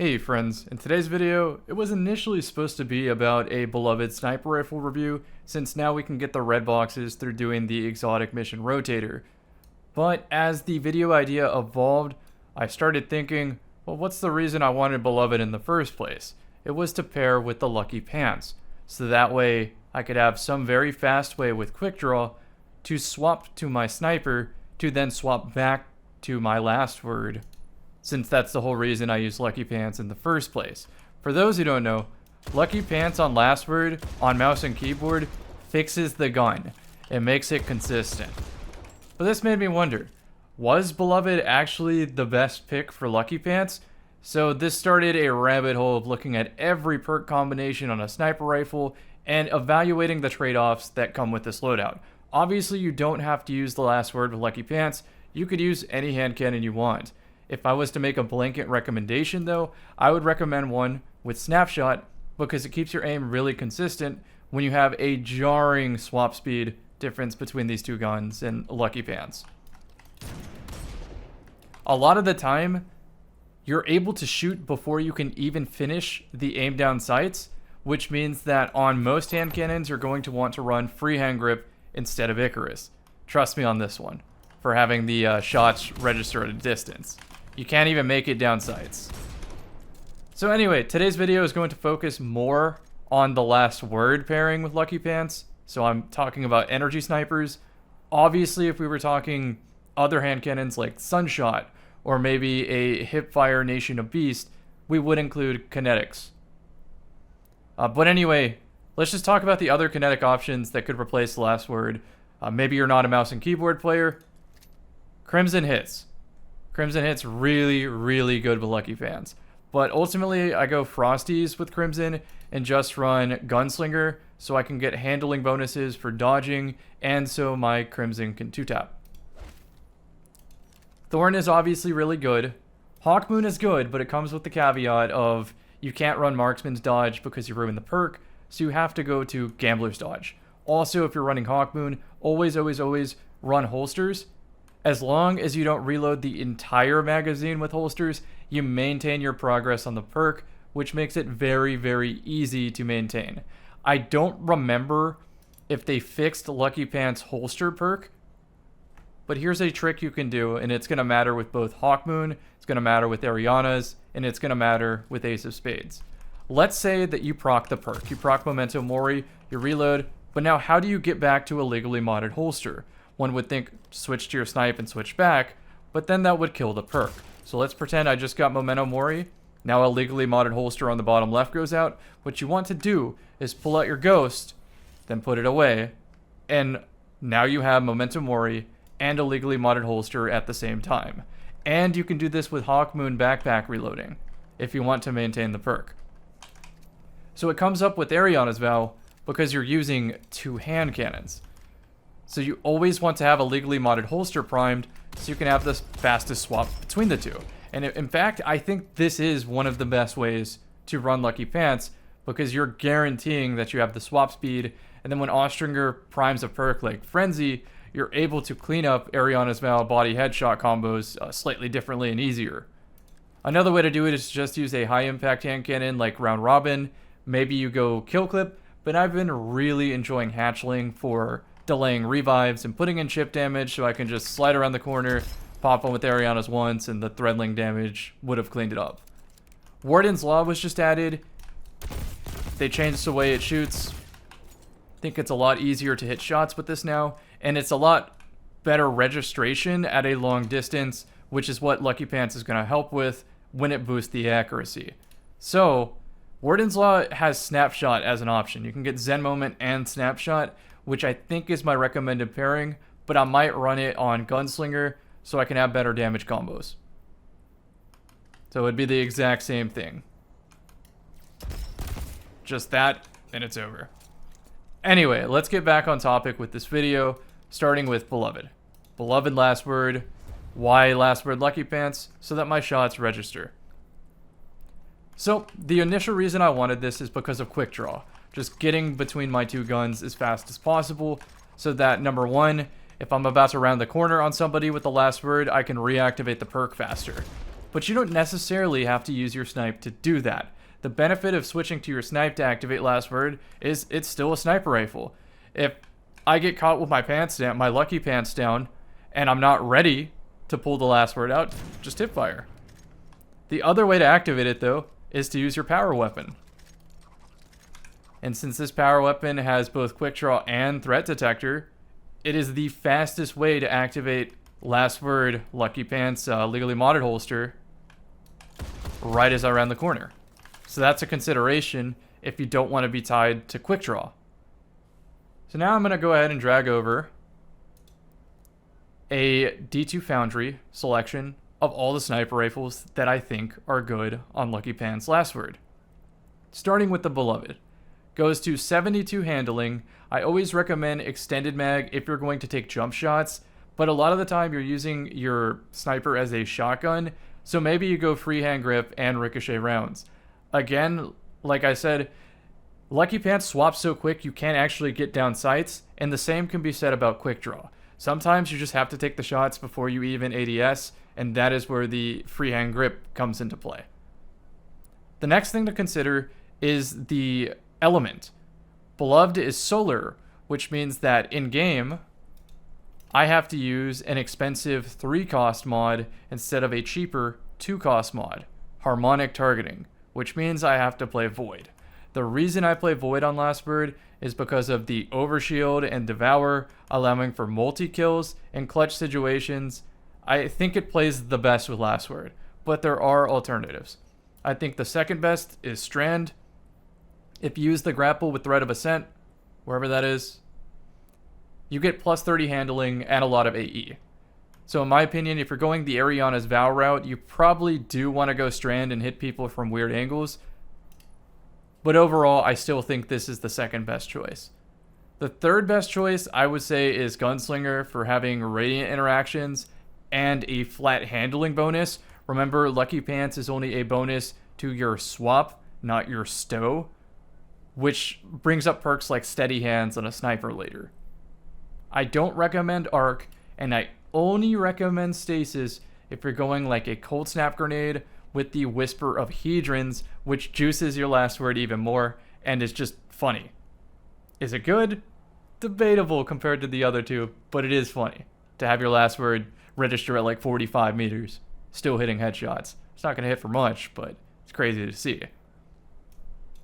Hey friends, in today's video, it was initially supposed to be about a beloved sniper rifle review, since now we can get the red boxes through doing the exotic mission rotator. But as the video idea evolved, I started thinking, well, what's the reason I wanted beloved in the first place? It was to pair with the lucky pants, so that way I could have some very fast way with quick draw to swap to my sniper to then swap back to my last word, since that's the whole reason I use Lucky Pants in the first place. For those who don't know, Lucky Pants on last word on mouse and keyboard fixes the gun. It makes it consistent. But this made me wonder, was Beloved actually the best pick for Lucky Pants? So this started a rabbit hole of looking at every perk combination on a sniper rifle and evaluating the trade-offs that come with this loadout. Obviously you don't have to use the last word with Lucky Pants, you could use any hand cannon you want. If I was to make a blanket recommendation though, I would recommend one with Snapshot because it keeps your aim really consistent when you have a jarring swap speed difference between these two guns and Lucky Pants. A lot of the time, you're able to shoot before you can even finish the aim down sights, which means that on most hand cannons, you're going to want to run free hand grip instead of Icarus. Trust me on this one, for having the shots register at a distance. You can't even make it down sights. So anyway, today's video is going to focus more on the last word pairing with Lucky Pants. So I'm talking about energy snipers. Obviously, if we were talking other hand cannons like Sunshot, or maybe a hipfire Nation of Beast, we would include Kinetics. But anyway, let's just talk about the other kinetic options that could replace the last word. Maybe you're not a mouse and keyboard player. Crimson hits. Crimson hits really, really good with Lucky Pants. But ultimately, I go Frosties with Crimson and just run Gunslinger so I can get handling bonuses for dodging and so my Crimson can 2-tap. Thorn is obviously really good. Hawkmoon is good, but it comes with the caveat of you can't run Marksman's Dodge because you ruin the perk, so you have to go to Gambler's Dodge. Also, if you're running Hawkmoon, always run holsters. As long as you don't reload the entire magazine with holsters, you maintain your progress on the perk, which makes it very, very easy to maintain. I don't remember if they fixed Lucky Pants holster perk, but here's a trick you can do, and it's going to matter with both Hawkmoon, it's going to matter with Ariana's, and it's going to matter with Ace of Spades. Let's say that you proc the perk. You proc Memento Mori, you reload, but now how do you get back to a legally modded holster? One would think switch to your snipe and switch back, but then that would kill the perk. So let's pretend I just got Memento Mori. Now a legally modded holster on the bottom left goes out. What you want to do is pull out your ghost, then put it away, and now you have Memento Mori and a legally modded holster at the same time. And you can do this with Hawkmoon backpack reloading if you want to maintain the perk. So it comes up with Ariana's Vow because you're using two hand cannons. So you always want to have a legally modded holster primed so you can have the fastest swap between the two. And in fact, I think this is one of the best ways to run Lucky Pants because you're guaranteeing that you have the swap speed, and then when Ostringer primes a perk like Frenzy, you're able to clean up Ariana's Vow body headshot combos slightly differently and easier. Another way to do it is just use a high impact hand cannon like Round Robin. Maybe you go Kill Clip, but I've been really enjoying Hatchling for delaying revives and putting in chip damage so I can just slide around the corner, pop on with Ariana's once, and the threadling damage would have cleaned it up. Warden's Law was just added. They changed the way it shoots. I think it's a lot easier to hit shots with this now, and it's a lot better registration at a long distance, which is what Lucky Pants is going to help with when it boosts the accuracy. So, Warden's Law has Snapshot as an option. You can get Zen Moment and Snapshot, which I think is my recommended pairing, but I might run it on Gunslinger so I can have better damage combos. So it'd be the exact same thing. Just that, and it's over. Anyway, let's get back on topic with this video, starting with Beloved. Beloved last word. Why last word Lucky Pants? So that my shots register. So, the initial reason I wanted this is because of quick draw. Just getting between my two guns as fast as possible so that, number one, if I'm about to round the corner on somebody with the last word, I can reactivate the perk faster. but you don't necessarily have to use your snipe to do that. The benefit of switching to your snipe to activate last word is it's still a sniper rifle. If I get caught with my pants down, my lucky pants down, and I'm not ready to pull the last word out, just hip fire. The other way to activate it, though, is to use your power weapon. And since this power weapon has both quick draw and threat detector, it is the fastest way to activate last word lucky pants legally modded holster right as I round the corner. So that's a consideration if you don't want to be tied to quick draw. So now I'm going to go ahead and drag over a D2 Foundry selection of all the sniper rifles that I think are good on Lucky Pants last word. Starting with the Beloved. Goes to 72 handling. I always recommend extended mag if you're going to take jump shots, but a lot of the time you're using your sniper as a shotgun, so maybe you go freehand grip and ricochet rounds. Again, like I said, Lucky Pants swaps so quick you can't actually get down sights, and the same can be said about quick draw. Sometimes you just have to take the shots before you even ADS, and that is where the freehand grip comes into play. The next thing to consider is the element. Beloved is solar, which means that in game, I have to use an expensive 3-cost mod instead of a cheaper 2-cost mod, harmonic targeting, which means I have to play Void. The reason I play Void on Last Word is because of the Overshield and Devour, allowing for multi-kills in clutch situations. I think it plays the best with Last Word, but there are alternatives. I think the second best is Strand. If you use the grapple with Threat of Ascent, wherever that is, you get plus 30 handling and a lot of AE. So in my opinion, if you're going the Ariana's Vow route, you probably do want to go Strand and hit people from weird angles. But overall, I still think this is the second best choice. The third best choice, I would say, is Gunslinger for having radiant interactions and a flat handling bonus. Remember, Lucky Pants is only a bonus to your swap, not your stow, which brings up perks like Steady Hands on a sniper later. I don't recommend Arc, and I only recommend Stasis if you're going like a Cold Snap Grenade with the Whisper of Hedrons, which juices your last word even more and is just funny. Is it good? Debatable compared to the other two, but it is funny to have your last word register at like 45 meters, still hitting headshots. It's not going to hit for much, but it's crazy to see.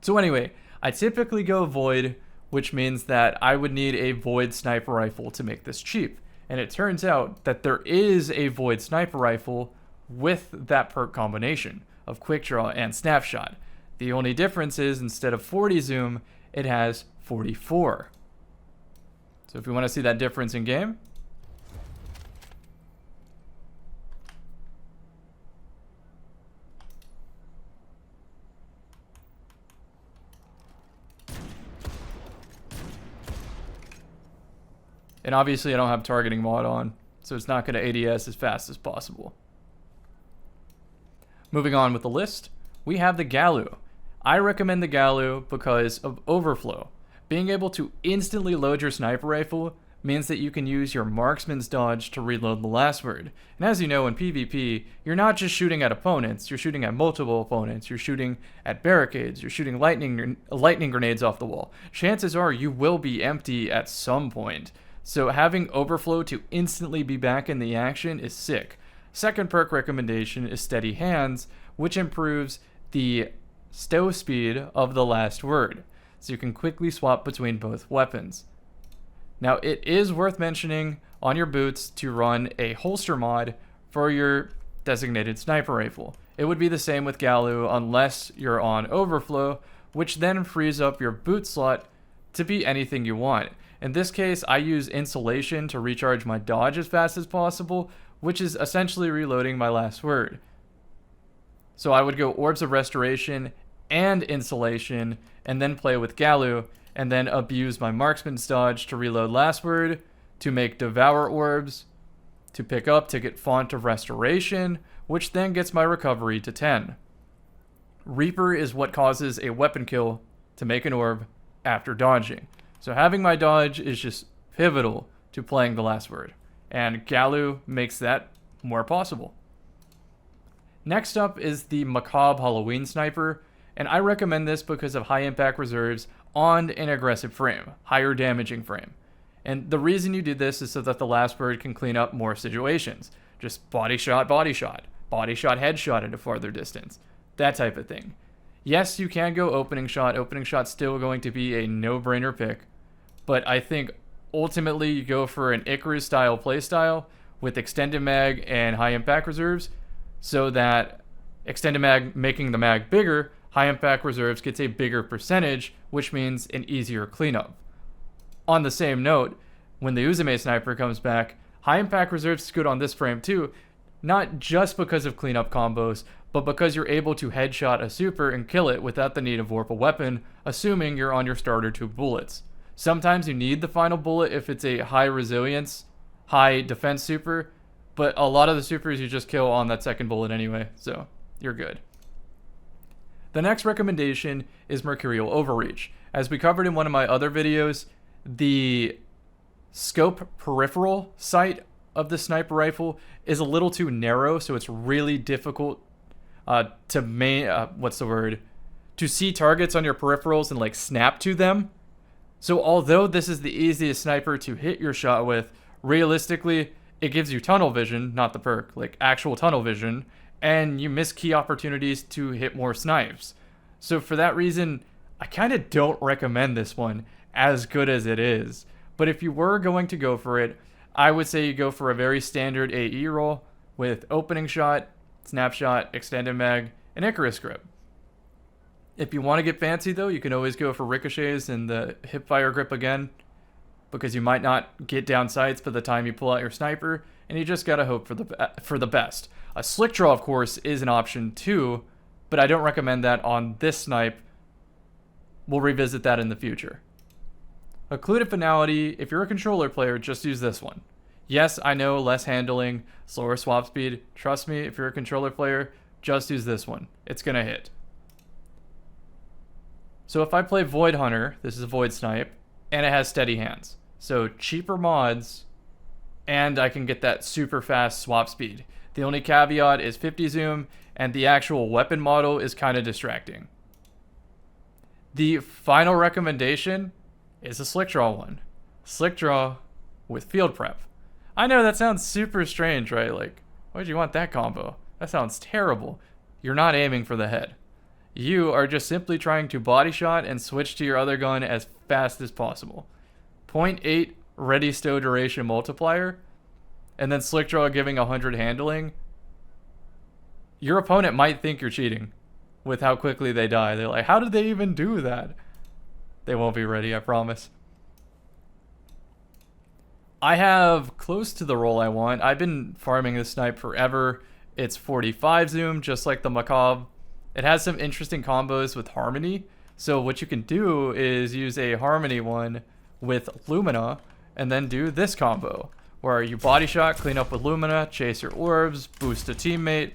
So anyway, I typically go Void, which means that I would need a Void sniper rifle to make this cheap. And it turns out that there is a Void sniper rifle with that perk combination of quick draw and snapshot. The only difference is instead of 40 zoom, it has 44. So if you want to see that difference in game, and obviously I don't have targeting mod on, so it's not going to ADS as fast as possible. Moving on with the list, we have the Galu. I recommend the Galu because of overflow. Being able to instantly load your sniper rifle means that you can use your marksman's dodge to reload the last word. And as you know, in PvP, you're not just shooting at opponents, you're shooting at multiple opponents, you're shooting at barricades, you're shooting lightning grenades off the wall. Chances are you will be empty at some point. So having overflow to instantly be back in the action is sick. Second perk recommendation is Steady Hands, which improves the stow speed of the last word, so you can quickly swap between both weapons. Now, it is worth mentioning on your boots to run a holster mod for your designated sniper rifle. It would be the same with Galu unless you're on overflow, which then frees up your boot slot to be anything you want. In this case, I use insulation to recharge my dodge as fast as possible, which is essentially reloading my last word. So I would go Orbs of Restoration and Insulation, and then play with Galu, and then abuse my Marksman's Dodge to reload last word, to make Devour Orbs, to pick up to get Font of Restoration, which then gets my recovery to 10. Reaper is what causes a weapon kill to make an orb after dodging. So having my dodge is just pivotal to playing the last word, and Galu makes that more possible. Next up is the Macabre Halloween Sniper, and I recommend this because of high impact reserves on an aggressive frame, higher damaging frame. And the reason you do this is so that the last bird can clean up more situations. Just body shot, headshot at a farther distance. That type of thing. Yes, you can go opening shot. Opening shot's still going to be a no-brainer pick. But I think ultimately you go for an Icarus style playstyle with extended mag and high impact reserves, so that extended mag making the mag bigger, high impact reserves gets a bigger percentage, which means an easier cleanup. On the same note, when the Uzume sniper comes back, high impact reserves is good on this frame too, not just because of cleanup combos, but because you're able to headshot a super and kill it without the need of warp a weapon, assuming you're on your starter 2 bullets. Sometimes you need the final bullet if it's a high resilience, high defense super, but a lot of the supers you just kill on that second bullet anyway, so you're good. The next recommendation is Mercurial Overreach. As we covered in one of my other videos, the scope peripheral sight of the sniper rifle is a little too narrow, so it's really difficult to see targets on your peripherals and like snap to them. So although this is the easiest sniper to hit your shot with, realistically it gives you tunnel vision, not the perk, like actual tunnel vision, and you miss key opportunities to hit more snipes. So for that reason, I kind of don't recommend this one, as good as it is. But if you were going to go for it, I would say you go for a very standard AE roll with opening shot, snapshot, extended mag, and Icarus grip. If you want to get fancy though, you can always go for ricochets and the hipfire grip again, because you might not get down sights by the time you pull out your sniper, and you just gotta hope for the best. A slick draw, of course, is an option too, but I don't recommend that on this snipe. We'll revisit that in the future. Occluded Finality, if you're a controller player, just use this one. Yes, I know, less handling, slower swap speed. Trust me, if you're a controller player, just use this one. It's gonna hit. So if I play Void Hunter, this is a Void Snipe, and it has steady hands. So cheaper mods, and I can get that super fast swap speed. The only caveat is 50 zoom, and the actual weapon model is kind of distracting. The final recommendation is a slick draw one. Slick draw with field prep. I know that sounds super strange, right? Like, why'd you want that combo? That sounds terrible. You're not aiming for the head. You are just simply trying to body shot and switch to your other gun as fast as possible. 0.8 ready stow duration multiplier, and then slick draw giving 100 handling. Your opponent might think you're cheating with how quickly they die. They're like, how did they even do that? They won't be ready, I promise. I have close to the roll I want. I've been farming this snipe forever. It's 45 zoom, just like the Macabre. It has some interesting combos with Harmony. So what you can do is use a Harmony one with Lumina, and then do this combo, where you body shot, clean up with Lumina, chase your orbs, boost a teammate,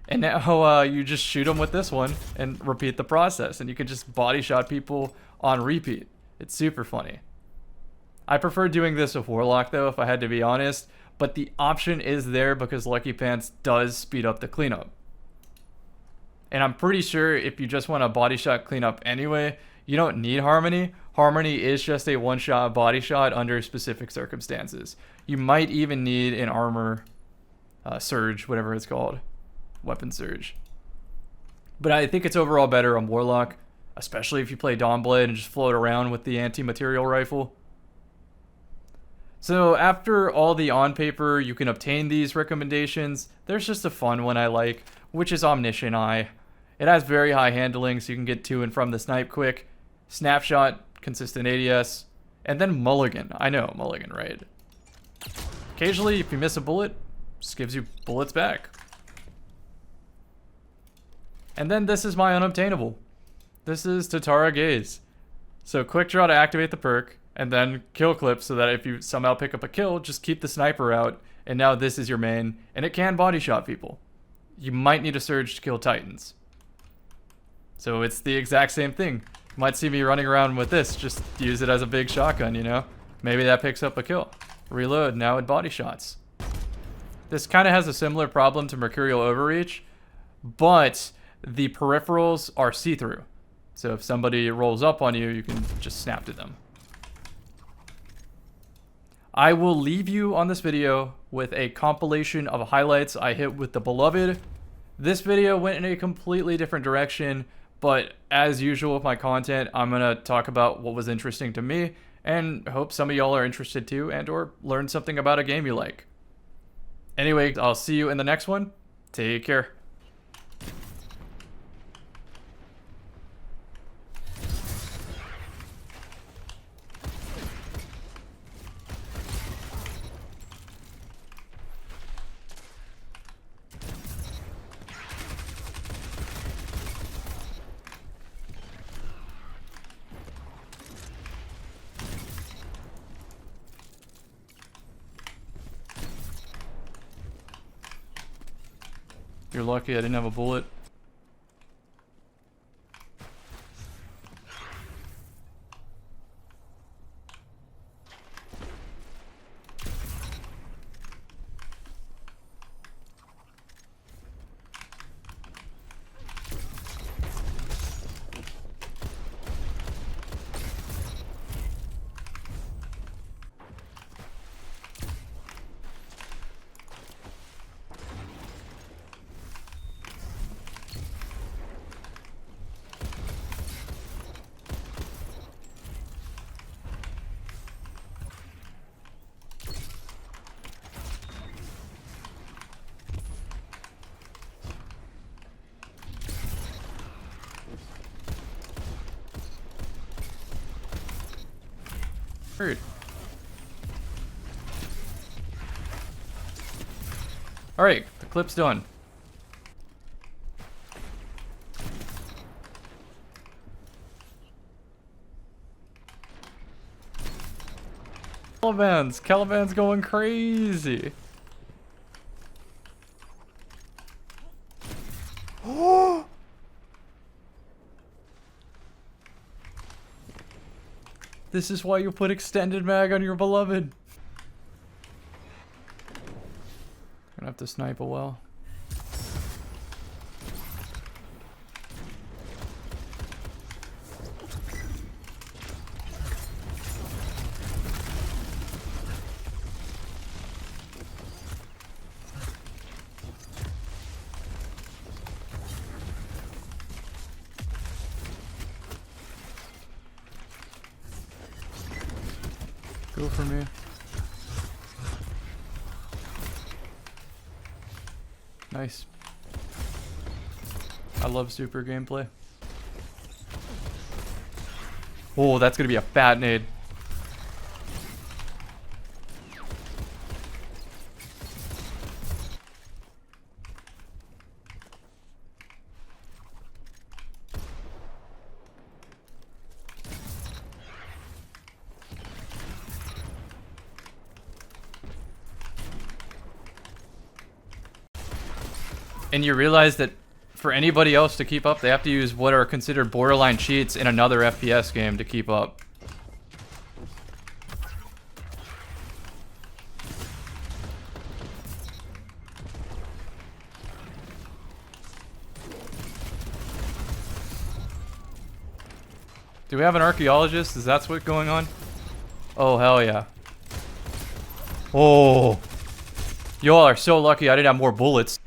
and now you just shoot them with this one and repeat the process, and you can just body shot people on repeat. It's super funny. I prefer doing this with Warlock though, if I had to be honest, but the option is there because Lucky Pants does speed up the cleanup. And I'm pretty sure if you just want a body shot cleanup anyway, you don't need Harmony. Harmony is just a one-shot body shot under specific circumstances. You might even need an armor surge, whatever it's called. Weapon surge. But I think it's overall better on Warlock, especially if you play Dawnblade and just float around with the anti-material rifle. So after all the on paper you can obtain these recommendations, there's just a fun one I like, which is Omniscient Eye. It has very high handling, so you can get to and from the snipe quick. Snapshot, consistent ADS, and then Mulligan. I know, Mulligan, right? Occasionally, if you miss a bullet, just gives you bullets back. And then this is my unobtainable. This is Tatara Gaze. So quick draw to activate the perk, and then kill clip so that if you somehow pick up a kill, just keep the sniper out, and now this is your main, and it can body shot people. You might need a surge to kill Titans. So it's the exact same thing. You might see me running around with this, just use it as a big shotgun, you know? Maybe that picks up a kill. Reload, now it body shots. This kind of has a similar problem to Mercurial Overreach, but the peripherals are see-through. So if somebody rolls up on you, you can just snap to them. I will leave you on this video with a compilation of highlights I hit with the Beloved. This video went in a completely different direction, but as usual with my content, I'm going to talk about what was interesting to me, and hope some of y'all are interested too, and or learn something about a game you like. Anyway, I'll see you in the next one. Take care. You're lucky I didn't have a bullet. Heard. Alright, the clip's done. Caliban's going crazy. This is why you put extended mag on your Beloved. Gonna have to snipe a well. Go for me. Nice. I love super gameplay. Oh, that's gonna be a fat nade. And you realize that for anybody else to keep up, they have to use what are considered borderline cheats in another FPS game to keep up. Do we have an archaeologist? Is that what's going on? Oh, hell yeah. Oh. Y'all are so lucky I didn't have more bullets.